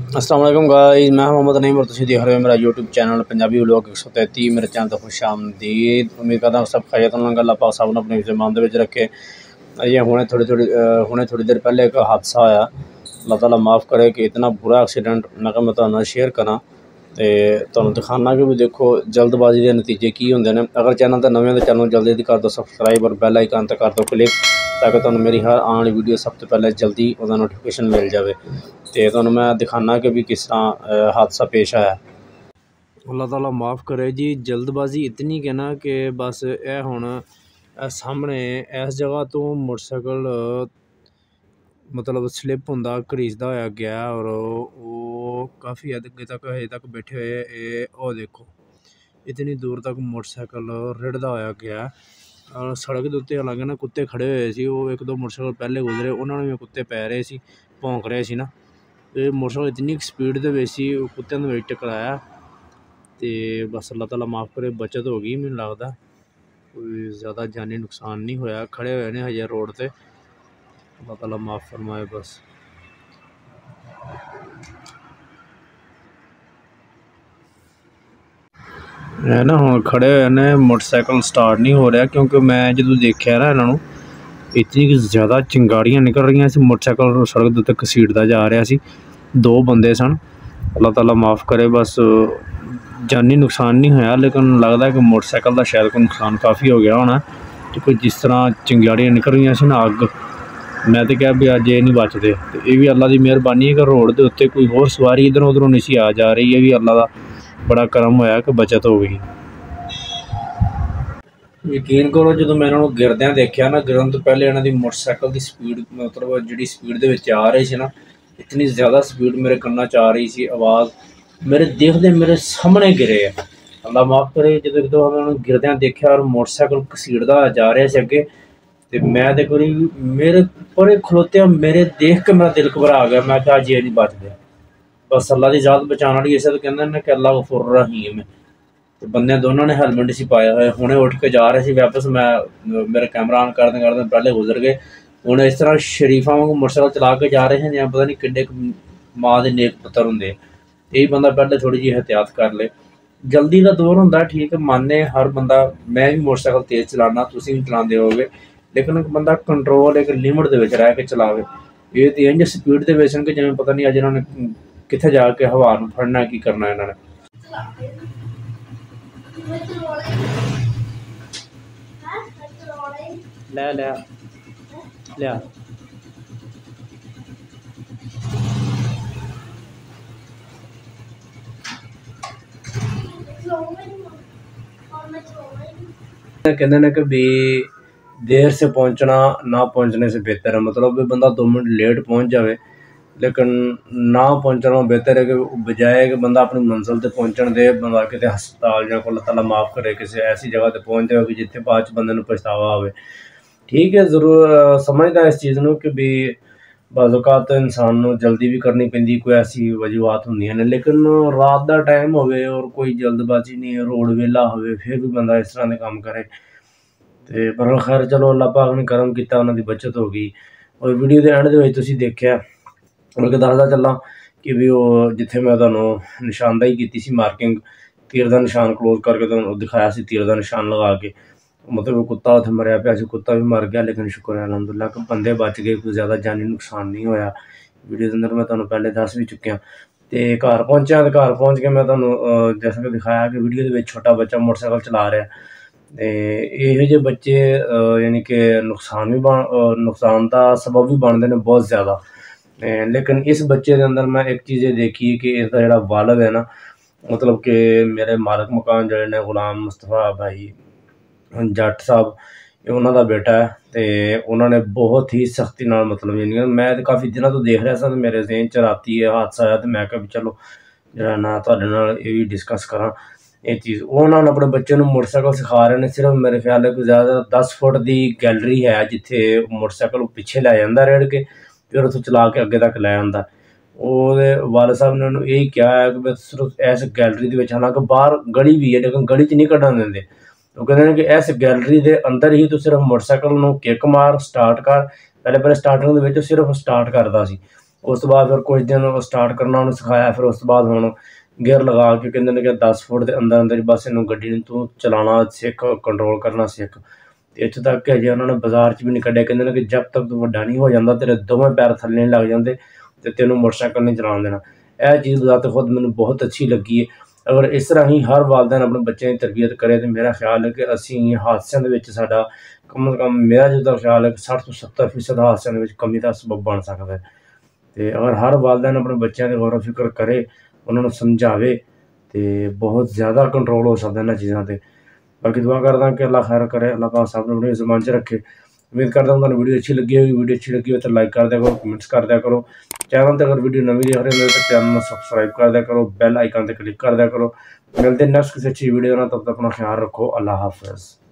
अस्सलाम वालेकुम गाइस, मैं मोहम्मद नईम और तुम देख रहे हो मेरा यूट्यूब चैनल पंजाबी व्लॉग 133। मेरे चैनल तो खुश आमदीद। उम्मीद करता हूँ सब खैरियत होंगे। अल्लाह पाक सब अपने ज़िम्मेदारी ਦੇ ਵਿੱਚ रखे। ये हुणे थोड़ी देर पहले एक हादसा आया, अल्लाह ताला माफ़ करे कि इतना बुरा एक्सीडेंट मैं कहा मैं तुहानू शेयर करा तो तुहानू दिखाना कि भी देखो जल्दबाजी के नतीजे की होंगे ने। अगर चैनल तो नवे तो चैनल जल्दी कर दो सबसक्राइब और बैल आइकन तक कर दो क्लिक, ताकि तुहानू मेरी हर आने वाली वीडियो सब तो पहले जल्दी उसका नोटिफिकेशन मिल जाए। तो तुहानू मैं दिखाना कि भी किस तरह हादसा पेश आया। अल्लाह ताला माफ़ करे जी, जल्दबाजी इतनी कि ना कि बस यह हुण सामने इस जगह तो मोटरसाइकिल मतलब स्लिप होंदा घड़ीसदा होया गया और वो काफ़ी अगे तक हजे तक बैठे हुए। और देखो इतनी दूर तक मोटरसाइकिल रिड़दा होया गया और सड़क के उत्ते हालांकि ना कुत्ते खड़े हुए सी। वो एक दो मोटरसाइकिल पहले गुजरे, उन्होंने भी कुत्ते पै रहे सी, भौंक रहे सी ना। तो मोटरसाइकिल इतनी स्पीड दे विच सी, कुत्तियां दे विच टकराया। तो बस अल्लाह ताला माफ़ करे, बचत हो गई। मैनूं लगदा कोई ज़्यादा जानी नुकसान नहीं होया। खड़े हुए ने हजे रोड ते, अल्लाह ताला माफ़ फरमाए बस। है ना हुण खड़े हुए ने, मोटरसाइकिल स्टार्ट नहीं हो रहा क्योंकि मैं जो देखा ना इन्हों इतनी ज़्यादा चिंगाड़ियाँ निकल रही सी। मोटरसाइकिल सड़क के उत्ते घसीटदा जा रहा सी, दो बंदे सन। अल्लाह ताला माफ़ करे, बस जानी नुकसान नहीं होया, लेकिन लगता है कि मोटरसाइकिल का शायद कोई नुकसान काफ़ी हो गया होना। क्योंकि जिस तरह चिंगाड़ियाँ निकल रही सी ना, अग, मैं तो क्या भी अज ये नहीं बचते। तो ये भी अल्लाह की मेहरबानी है कि रोड के उत्ते कोई होर सवारी इधरों उधरों नहीं सी आ जा रही। है भी अल्लाह का बड़ा करम होया कि बचत हो गई। यकीन करो जो मैं इन्होंने गिरद्या देखा ना, गिरन तो पहले इन्हों की मोटरसाइकिल की स्पीड मतलब जी स्पीड के आ रही थी ना, इतनी ज़्यादा स्पीड मेरे कन्ना च आ रही थी आवाज़, मेरे देखते मेरे सामने गिरे है। अल्लाह माफ़ करे, जो एक दो मैं गिरद्या देखा और मोटरसाइकिल घसीटदा जा रहा से अगे, तो मैं तो कोई मेरे पर खलोत्या मेरे देख के मेरा दिल घबरा गया। मैं क्या अज ये नहीं बचते, बस अल्लाह की जात बचाने वाली इसे तो कहते हैं कि अल्लाह गफूर रहीम है। तो बंदे दोनों ने हेलमेट सी पाया हुआ, हुणे उठ के जा रहे थे वापस। मैं मेरा कैमरा ऑन करते करते पहले गुजर गए। हूँ इस तरह शरीफा वांगू मोटरसाइकिल चला के जा रहे हैं जिवें पता नहीं किड्डे माँ के नेक पुत्तर होंगे। यही बंदा पहले थोड़ी जी एहतियात कर ले। जल्दी का दौर होंदा, ठीक है मानने हर बंदा, मैं भी मोटरसाइकिल तेज़ चलाना, तुसीं भी चलाते होगे, लेकिन एक बंदा कंट्रोल एक लिमिट के रह के चलावे। ये तो इंज स्पीड के विच कि जिवें पता नहीं अज इन्होंने कित्थे जाके हवा नूं फड़ना की करना इन्होंने। ले लिया लिया कहते हैं कि भी देर से पहुंचना ना पहुंचने से बेहतर है। मतलब भी बंदा 2 मिनट लेट पहुंच जाए, लेकिन ना पहुंचना बेहतर है कि बजाय कि बंदा अपनी मंजिल तक पहुंचने दे, बंदा किसी हस्पताल या अल्लाह ताला माफ़ करे किसी ऐसी जगह पर पहुंच जाए कि जिथे बाद च बंदे नूं पछतावा आवे। ठीक है, जरूर समझदा इस चीज़ नूं कि भी बाज़ इंसान नूं जल्दी भी करनी पैंदी, कोई ऐसी वजूहत होंदियां ने, लेकिन रात का टाइम होवे और कोई जल्दबाजी नहीं है, रोड वेला होवे, फिर भी बंदा इस तरह के काम करे। तो पर खैर चलो, अल्लाह पाक ने करम किया, उन्होंने बचत हो गई। और वीडियो के एंड के तुसीं देखा और दसदा चला कि भी वो जिथे मैं तुहानूं निशानदेही की सी, मार्किंग तीर का निशान क्लोज करके तुहानूं दिखाया सी, तीर का निशान लगा के, मतलब कुत्ता उत्थे मरिया पिया सी, कुत्ता भी मर गया, लेकिन शुक्र है अलहमदुलिल्लाह कि बंदे बच गए, कोई ज़्यादा जानी नुकसान नहीं होया। वीडियो के अंदर मैं तुहानूं पहले दस भी चुकिया। तो घर पहुंचा, तो घर पहुंच के मैं तुहानूं जैसा कि दिखाया कि वीडियो के छोटा बच्चा मोटरसाइकिल चला रहा है। ਇਹੋ ਜਿਹੇ बच्चे यानी कि नुकसान भी नुकसान का सबब भी बनते हैं बहुत ज़्यादा। लेकिन इस बच्चे के अंदर मैं एक चीज़ देखी कि इसका जोड़ा वालद है ना, मतलब कि मेरे मालक मकान जोड़े ने गुलाम मुस्तफा भाई जट साहब, ये उन्होंने बेटा है। तो उन्होंने बहुत ही सख्ती नाल मतलब यानी मैं तो काफ़ी दिनों तो देख रहा था, तो मेरे ज़हन च राती ये हादसा आया, तो मैं कहा चलो जरा ना तुहाडे नाल ये भी डिस्कस करा ये चीज़। वो उन्होंने अपने बच्चे को मोटरसाइकिल सिखा रहे हैं, सिर्फ मेरे ख्याल है कोई ज़्यादा 10 फुट की गैलरी है जिथे मोटरसाइकिल पिछे लै जाता रेड़ के, फिर उसे चला के अगे तक लै आता। ਉਹਦੇ ਵਾਲਦ ਸਾਹਿਬ ਨੇ ਉਹਨੂੰ ਇਹ ਕਿਹਾ ਹੈ ਕਿ ਬਸ ਸਿਰਫ ਇਸ ਗੈਲਰੀ ਦੇ ਵਿੱਚ, ਹਾਲਾਂਕਿ ਬਾਹਰ ਗਲੀ ਵੀ ਹੈ ਲੇਕਿਨ ਗਲੀ 'ਚ ਨਹੀਂ ਕੱਢਣ ਦਿੰਦੇ। ਉਹ ਕਹਿੰਦੇ ਨੇ ਕਿ ਇਸ ਗੈਲਰੀ ਦੇ ਅੰਦਰ ਹੀ ਤੂੰ ਸਿਰਫ ਮੋਟਰਸਾਈਕਲ ਨੂੰ ਕਿੱਕ ਮਾਰ, ਸਟਾਰਟ ਕਰ। ਪਹਿਲੇ ਸਟਾਰਟਿੰਗ ਦੇ ਵਿੱਚ ਸਿਰਫ ਸਟਾਰਟ ਕਰਦਾ ਸੀ, उस तो बाद फिर कुछ दिन स्टार्ट करना उन्हें सिखाया, फिर उस तो बाद हुण गियर लगा के कहंदे ने कि 10 फुट के अंदर अंदर बस इनू गड्डी नूं तू चलाना सीख, कंट्रोल करना सीख। ते इत्थों तक कि अजे उन्होंने बाजार च भी नहीं कड्ढिया, कहंदे ने कि जब तक तू वड्डा नहीं हो जांदा तेरे दोवें पैर थल्ले नहीं लग जांदे ते तैनूं मोटरसाइकिल नहीं चलाउण देना। यह चीज़ बज़ाते खुद मैनूं बहुत अच्छी लगी है। अगर इस तरह ही हर वालदैन अपने बच्चों की तरबियत करे तो मेरा ख्याल है कि असीं हादसों के विच साडा कम से कम मेरा जिद्दां ख्याल है कि 60 तो 70% हादसों के विच कमी का सबब बन सकदा है। ते अगर हर वालदैन अपने बच्चों की गौर फिक्र करे, उन्होंने समझावे तो बहुत ज़्यादा कंट्रोल हो सकता इन्हां चीज़ों से। बाकी दुआ करदा कि अल्लाह खैर करे, अल्लाह पाक सब नूं अपनी ज़ुबान च रखे। उम्मीद करता हूं तुहानूं वीडियो अच्छी लगी होगी। वीडियो अच्छी लगी हो तो लाइक कर दिया करो, कमेंट्स कर दिया करो। चैनल पर अगर वीडियो नवीं देख रहे हो तो चैनल में सबसक्राइब कर दिया करो, बैल आइकन पर क्लिक कर दिया करो। मिलते हैं नेक्स्ट किसी अच्छी वीडियो नाल, तब तक अपना ख्याल रखो। अल्लाह हाफिज़।